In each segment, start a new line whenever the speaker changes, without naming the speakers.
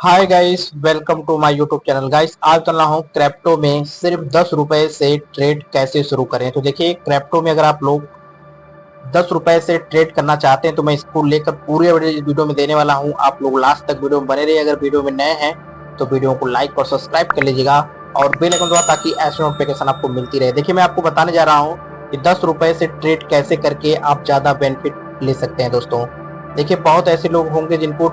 Hi guys, welcome to my YouTube channel. Guys, आज चल रहा हूँ क्रिप्टो में सिर्फ 10 रुपए से ट्रेड कैसे शुरू करें। तो देखिए, क्रिप्टो में अगर आप लोग 10 रुपए से ट्रेड करना चाहते हैं तो मैं इसको लेकर पूरे वीडियो में देने वाला हूँ। आप लोग लास्ट तक वीडियो में बने रहिए। अगर वीडियो में नए हैं तो वीडियो को लाइक और सब्सक्राइब कर लीजिएगा और बेल आइकन दबाएं ताकि ऐसी नोटिफिकेशन आपको मिलती रहे। देखिए, मैं आपको बताने जा रहा हूँ कि 10 रुपए से ट्रेड कैसे करके आप ज्यादा बेनिफिट ले सकते हैं। दोस्तों देखिए, बहुत ऐसे लोग होंगे जिनको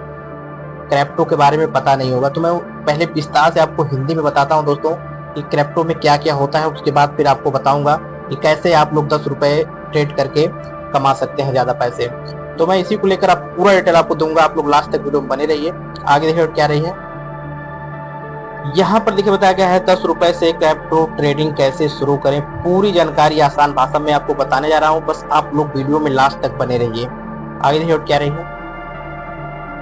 क्रिप्टो के बारे में पता नहीं होगा, तो मैं पहले विस्तार से आपको हिंदी में बताता हूं दोस्तों कि क्रिप्टो में क्या क्या होता है। उसके बाद फिर आपको बताऊंगा कि कैसे आप लोग 10 रुपए ट्रेड करके कमा सकते हैं ज्यादा पैसे। तो मैं इसी को लेकर आप पूरा डिटेल आपको दूंगा। आप लोग लास्ट तक वीडियो में बने रहिए। आगे देखिए क्या रही है। यहाँ पर देखिए बताया गया है 10 रुपए से क्रिप्टो ट्रेडिंग कैसे शुरू करें। पूरी जानकारी आसान भाषा में आपको बताने जा रहा हूँ, बस आप लोग वीडियो में लास्ट तक बने रहिए। आगे देखिए क्या रही है।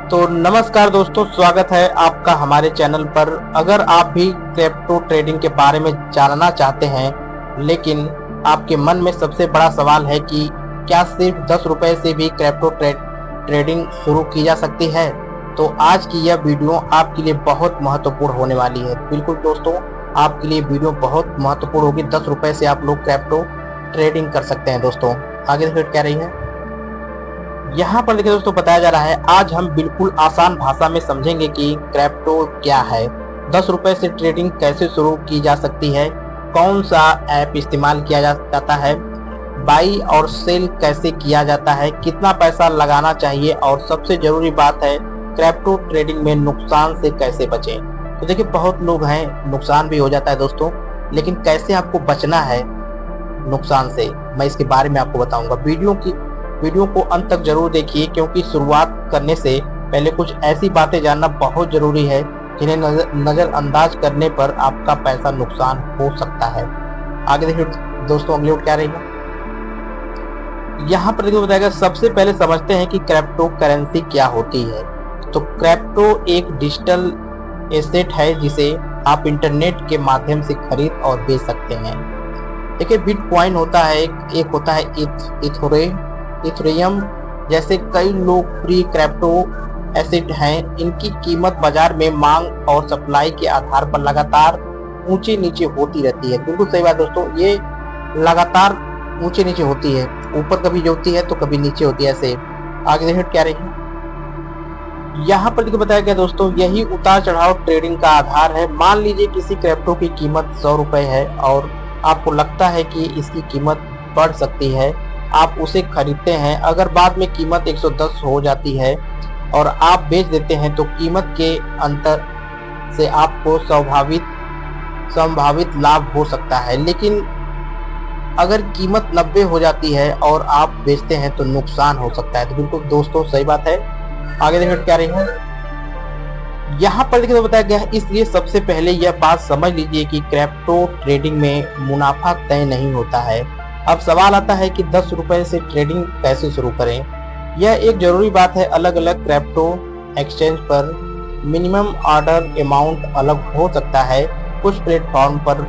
तो नमस्कार दोस्तों, स्वागत है आपका हमारे चैनल पर। अगर आप भी क्रिप्टो ट्रेडिंग के बारे में जानना चाहते हैं लेकिन आपके मन में सबसे बड़ा सवाल है कि क्या सिर्फ 10 रुपए से भी क्रिप्टो ट्रेडिंग शुरू की जा सकती है, तो आज की यह वीडियो आपके लिए बहुत महत्वपूर्ण होने वाली है। बिल्कुल दोस्तों, आपके लिए वीडियो बहुत महत्वपूर्ण होगी। 10 रुपए से आप लोग क्रिप्टो ट्रेडिंग कर सकते हैं। दोस्तों आगे फिर क्या रही है। यहाँ पर देखिए दोस्तों, बताया जा रहा है आज हम बिल्कुल आसान भाषा में समझेंगे कि क्रिप्टो क्या है, 10 रुपए से ट्रेडिंग कैसे शुरू की जा सकती है, कौन सा ऐप इस्तेमाल किया जाता है, बाई और सेल कैसे किया जाता है, कितना पैसा लगाना चाहिए और सबसे जरूरी बात है क्रिप्टो ट्रेडिंग में नुकसान से कैसे बचें। तो देखिए, बहुत लोग हैं नुकसान भी हो जाता है दोस्तों, लेकिन कैसे आपको बचना है नुकसान से, मैं इसके बारे में आपको बताऊंगा। वीडियो को अंत तक जरूर देखिए, क्योंकि शुरुआत करने से पहले कुछ ऐसी बातें जानना बहुत जरूरी है जिन्हें नजरअंदाज करने पर आपका पैसा नुकसान हो सकता है। आगे देखिए दोस्तों, अगली क्या रही है। यहाँ पर देखिए बताएगा, सबसे पहले समझते हैं कि क्रिप्टो करेंसी क्या होती है। तो क्रिप्टो एक डिजिटल एसेट है जिसे आप इंटरनेट के माध्यम से खरीद और बेच सकते हैं। देखिए, बिटकॉइन होता है, एक होता है इथेरियम जैसे कई लोकप्रिय क्रिप्टो एसेट हैं। इनकी कीमत बाजार में मांग और सप्लाई के आधार पर लगातार ऊंचे नीचे होती रहती है। बिल्कुल सही बात दोस्तों, ये लगातार ऊंचे नीचे होती है, ऊपर कभी होती है तो कभी नीचे होती है। ऐसे आगे देखिए क्या रही है। यहाँ पर देखिए बताया गया दोस्तों, यही उतार चढ़ाव ट्रेडिंग का आधार है। मान लीजिए किसी क्रिप्टो की कीमत 100 रुपए है और आपको लगता है कि इसकी कीमत बढ़ सकती है, आप उसे खरीदते हैं। अगर बाद में कीमत 110 हो जाती है और आप बेच देते हैं तो कीमत के अंतर से आपको संभावित लाभ हो सकता है। लेकिन अगर कीमत 90 हो जाती है और आप बेचते हैं तो नुकसान हो सकता है। तो बिल्कुल दोस्तों सही बात है। आगे देखिए क्या रही है। यहाँ पर देखिए तो बताया गया है, इसलिए सबसे पहले यह बात समझ लीजिए कि क्रिप्टो ट्रेडिंग में मुनाफा तय नहीं होता है। अब सवाल आता है कि 10 रुपए से ट्रेडिंग कैसे शुरू करें। यह एक जरूरी बात है। अलग अलग क्रिप्टो एक्सचेंज पर मिनिमम ऑर्डर अमाउंट अलग हो सकता है। कुछ प्लेटफॉर्म पर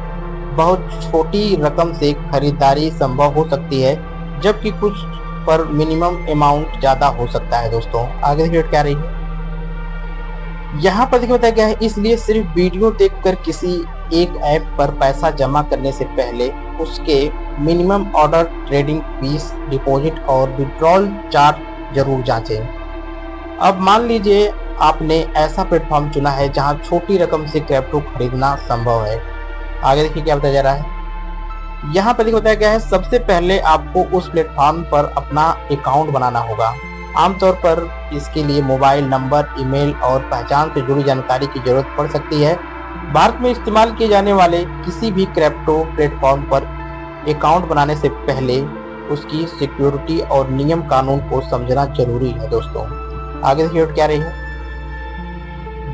बहुत छोटी रकम से खरीदारी संभव हो सकती है, जबकि कुछ पर मिनिमम अमाउंट ज्यादा हो सकता है। दोस्तों आगे देखिए क्या रही है। यहाँ पर देखिए बताया गया है, इसलिए सिर्फ वीडियो देखकर किसी एक ऐप पर पैसा जमा करने से पहले उसके minimum order, trading fees, deposit और विड्रॉल चार्ज जरूर जांचें। अब मान लीजिए आपने ऐसा प्लेटफॉर्म चुना है जहां छोटी रकम से क्रिप्टो खरीदना संभव है। आगे देखिए क्या बताया जा रहा है। यहाँ पर देखिए बताया गया है, सबसे पहले आपको उस प्लेटफॉर्म पर अपना अकाउंट बनाना होगा। आमतौर पर इसके लिए मोबाइल नंबर, ईमेल और पहचान से जुड़ी जानकारी की जरूरत पड़ सकती है। भारत में इस्तेमाल किए जाने वाले किसी भी क्रिप्टो प्लेटफॉर्म पर अकाउंट बनाने से पहले उसकी सिक्योरिटी और नियम कानून को समझना जरूरी है। दोस्तों आगे देखिए क्या रही है।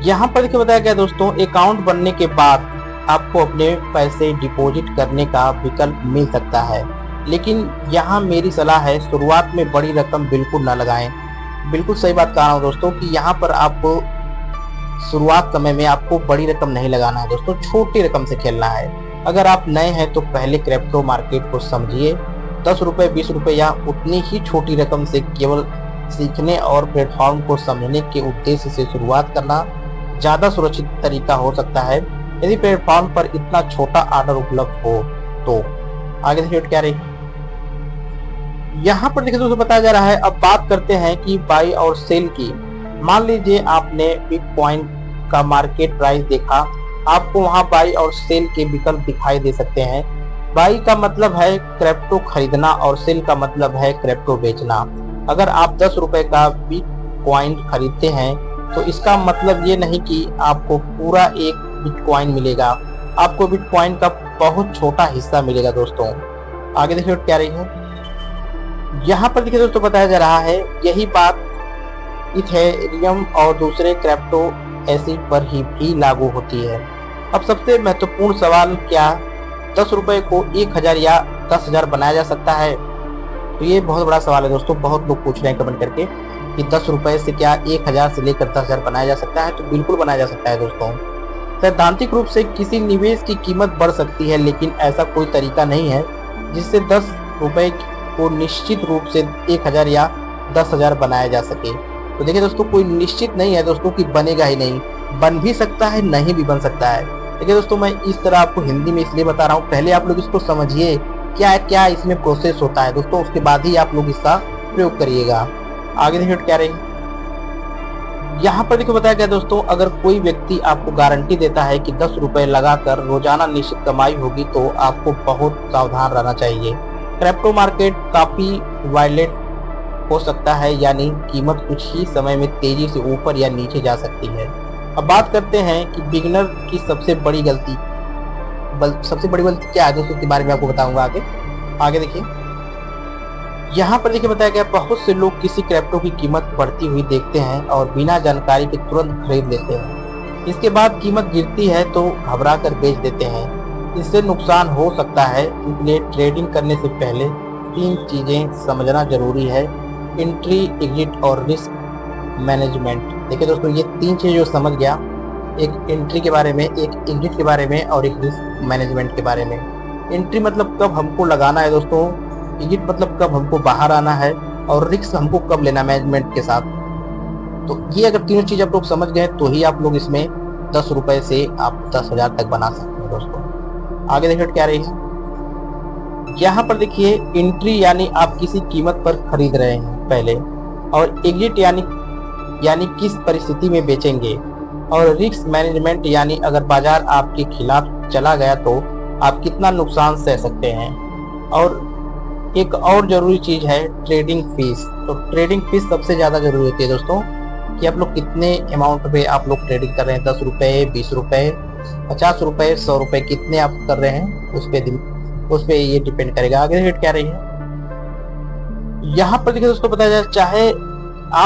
यहाँ पर देखिए बताया गया दोस्तों, अकाउंट बनने के बाद आपको अपने पैसे डिपॉजिट करने का विकल्प मिल सकता है, लेकिन यहाँ मेरी सलाह है, शुरुआत में बड़ी रकम बिल्कुल न लगाएं। बिल्कुल सही बात कह रहा हूँ दोस्तों कि यहाँ पर आपको शुरुआत समय में आपको बड़ी रकम नहीं लगाना है दोस्तों, छोटी रकम से खेलना है। अगर आप नए हैं तो पहले क्रिप्टो मार्केट को समझिए। 10 रुपए, 20 रुपए या उतनी ही छोटी रकम से केवल सीखने और प्लेटफॉर्म को समझने के उद्देश्य से शुरुआत करना ज्यादा सुरक्षित तरीका हो सकता है यदि प्लेटफॉर्म पर इतना छोटा ऑर्डर उपलब्ध हो तो। आगे देखिए क्या रही यहाँ पर देखिए दोस्तों बताया जा रहा है। अब बात करते हैं कि बाई और सेल की। मान लीजिए आपने बिटकॉइन का मार्केट प्राइस देखा, आपको वहां बाई और सेल के विकल्प दिखाई दे सकते हैं। बाई का मतलब है क्रिप्टो खरीदना और सेल का मतलब है क्रिप्टो बेचना। अगर आप 10 रुपए का बिटकॉइन खरीदते हैं तो इसका मतलब ये नहीं कि आपको पूरा एक बिटकॉइन मिलेगा, आपको बिटकॉइन का बहुत छोटा हिस्सा मिलेगा दोस्तों। आगे देखिए क्या रही है यहाँ पर देखिए दोस्तों बताया जा रहा है यही बात इथेरियम और दूसरे क्रिप्टो एसिड पर ही भी लागू होती है। अब सबसे महत्वपूर्ण सवाल, क्या 10 रुपए को 1000 या 10,000 बनाया जा सकता है? तो ये बहुत बड़ा सवाल है दोस्तों। बहुत लोग पूछ रहे हैं कमेंट करके कि 10 रुपए से क्या 1000 से लेकर 10,000 बनाया जा सकता है? तो बिल्कुल बनाया जा सकता है दोस्तों। सैद्धांतिक रूप से किसी निवेश की कीमत बढ़ सकती है, लेकिन ऐसा कोई तरीका नहीं है जिससे 10 रुपए को निश्चित रूप से 1000 या 10,000 बनाया जा सके। तो देखिए दोस्तों कोई निश्चित नहीं है दोस्तों कि बनेगा ही नहीं, बन भी सकता है, नहीं भी बन सकता है। देखिए दोस्तों मैं इस तरह आपको हिंदी में इसलिए बता रहा हूँ, पहले आप लोग इसको समझिए क्या क्या इसमें प्रोसेस होता है दोस्तों, उसके बाद ही आप लोग इसका प्रयोग करिएगा। आगे देखिए क्या रहेगी यहाँ पर देखो बताया गया दोस्तों, अगर कोई व्यक्ति आपको गारंटी देता है कि 10 रुपए लगाकर रोजाना निश्चित कमाई होगी तो आपको बहुत सावधान रहना चाहिए। क्रिप्टो मार्केट काफी वायलेंट हो सकता है, यानी कीमत कुछ ही समय में तेजी से ऊपर या नीचे जा सकती है। अब बात करते हैं कि बिगिनर की सबसे बड़ी गलती क्या है दोस्तों, के बारे में आपको बताऊंगा आगे देखिए यहाँ पर देखिए बताया गया, बहुत से लोग किसी क्रिप्टो की कीमत बढ़ती हुई देखते हैं और बिना जानकारी के तुरंत खरीद लेते हैं। इसके बाद कीमत गिरती है तो घबरा कर बेच देते हैं। इससे नुकसान हो सकता है, इसलिए ट्रेडिंग करने से पहले 3 चीजें समझना जरूरी है: एंट्री, एग्जिट और रिस्क मैनेजमेंट। देखिए दोस्तों ये 3 चीजें जो समझ गया, एक एंट्री के बारे में, एक एग्जिट के बारे में और एक रिस्क मैनेजमेंट के बारे में। एंट्री मतलब कब हमको लगाना है दोस्तों, एग्जिट मतलब कब हमको बाहर आना है, और रिस्क हमको कब लेना मैनेजमेंट के साथ। तो ये अगर तीनों चीज आप लोग समझ गए तो ही आप लोग इसमें 10 रुपए से आप 10,000 तक बना सकते हैं दोस्तों। आगे देखिए क्या रही है यहाँ पर देखिए, एंट्री यानी आप किसी कीमत पर खरीद रहे हैं पहले, और एग्जिट यानी किस परिस्थिति में बेचेंगे, और रिस्क मैनेजमेंट यानी अगर बाजार आपके खिलाफ चला गया तो आप कितना नुकसान सह सकते हैं। और एक और जरूरी चीज है ट्रेडिंग फीस। तो ट्रेडिंग फीस सबसे ज्यादा जरूरी होती है दोस्तों, कि आप लोग कितने अमाउंट पे आप लोग ट्रेडिंग कर रहे हैं, 10 रुपए, 20 रुपए, 50 रुपए, 100 रुपए, कितने आप कर रहे हैं उस पे ये डिपेंड करेगा। आगे रेट क्या रही है यहाँ पर देखिए दोस्तों बताया जाए,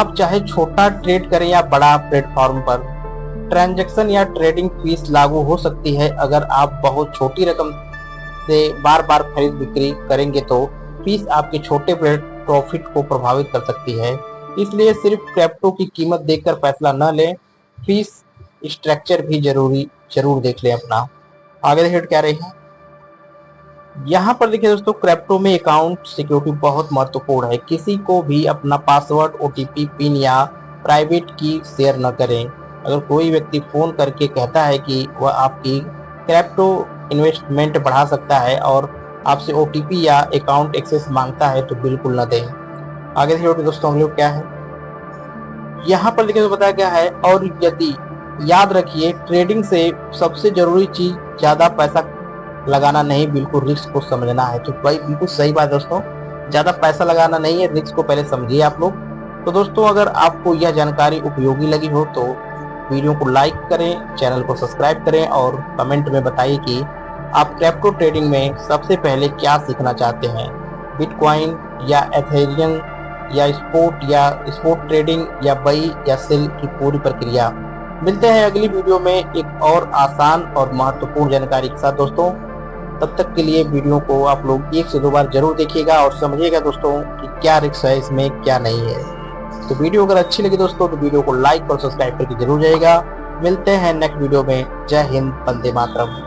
चाहे छोटा ट्रेड करें या बड़ा प्लेटफॉर्म पर, ट्रांजैक्शन या ट्रेडिंग फीस लागू हो सकती है। अगर आप बहुत छोटी रकम से बार बार खरीद बिक्री करेंगे तो फीस आपके छोटे प्रॉफिट को प्रभावित कर सकती है। इसलिए सिर्फ क्रिप्टो की कीमत देखकर फैसला न लें, फीस स्ट्रक्चर भी जरूर देख लें अपना। आगे देखिए क्या रही है यहाँ पर देखिए दोस्तों, क्रिप्टो में अकाउंट सिक्योरिटी बहुत महत्वपूर्ण है। किसी को भी अपना पासवर्ड, ओटीपी, पिन या प्राइवेट की शेयर न करें। अगर कोई व्यक्ति फोन करके कहता है कि वह आपकी क्रिप्टो इन्वेस्टमेंट बढ़ा सकता है और आपसे ओटीपी या अकाउंट एक्सेस मांगता है तो बिल्कुल न दें। आगे देखिए दोस्तों अगले क्या है यहाँ पर देखिए तो बताया गया है, और यदि याद रखिए ट्रेडिंग से सबसे जरूरी चीज ज्यादा पैसा लगाना नहीं, बिल्कुल रिस्क को समझना है। तो भाई बिल्कुल सही बात दोस्तों, ज्यादा पैसा लगाना नहीं है, रिस्क को पहले समझिए आप लोग। तो दोस्तों अगर आपको यह जानकारी उपयोगी लगी हो तो वीडियो को लाइक करें, चैनल को सब्सक्राइब करें और कमेंट में बताइए कि आप क्रिप्टो ट्रेडिंग में सबसे पहले क्या सीखना चाहते हैं, बिटकॉइन या एथेरियम या स्पॉट ट्रेडिंग या बाई या सेल की पूरी प्रक्रिया। मिलते हैं अगली वीडियो में एक और आसान और महत्वपूर्ण जानकारी के साथ दोस्तों। तब तक के लिए वीडियो को आप लोग 1 से 2 बार जरूर देखिएगा और समझिएगा दोस्तों कि क्या रिस्क है इसमें, क्या नहीं है। तो वीडियो अगर अच्छी लगी दोस्तों तो वीडियो को लाइक और सब्सक्राइब करके जरूर जाइएगा। मिलते हैं नेक्स्ट वीडियो में। जय हिंद, वंदे मातरम।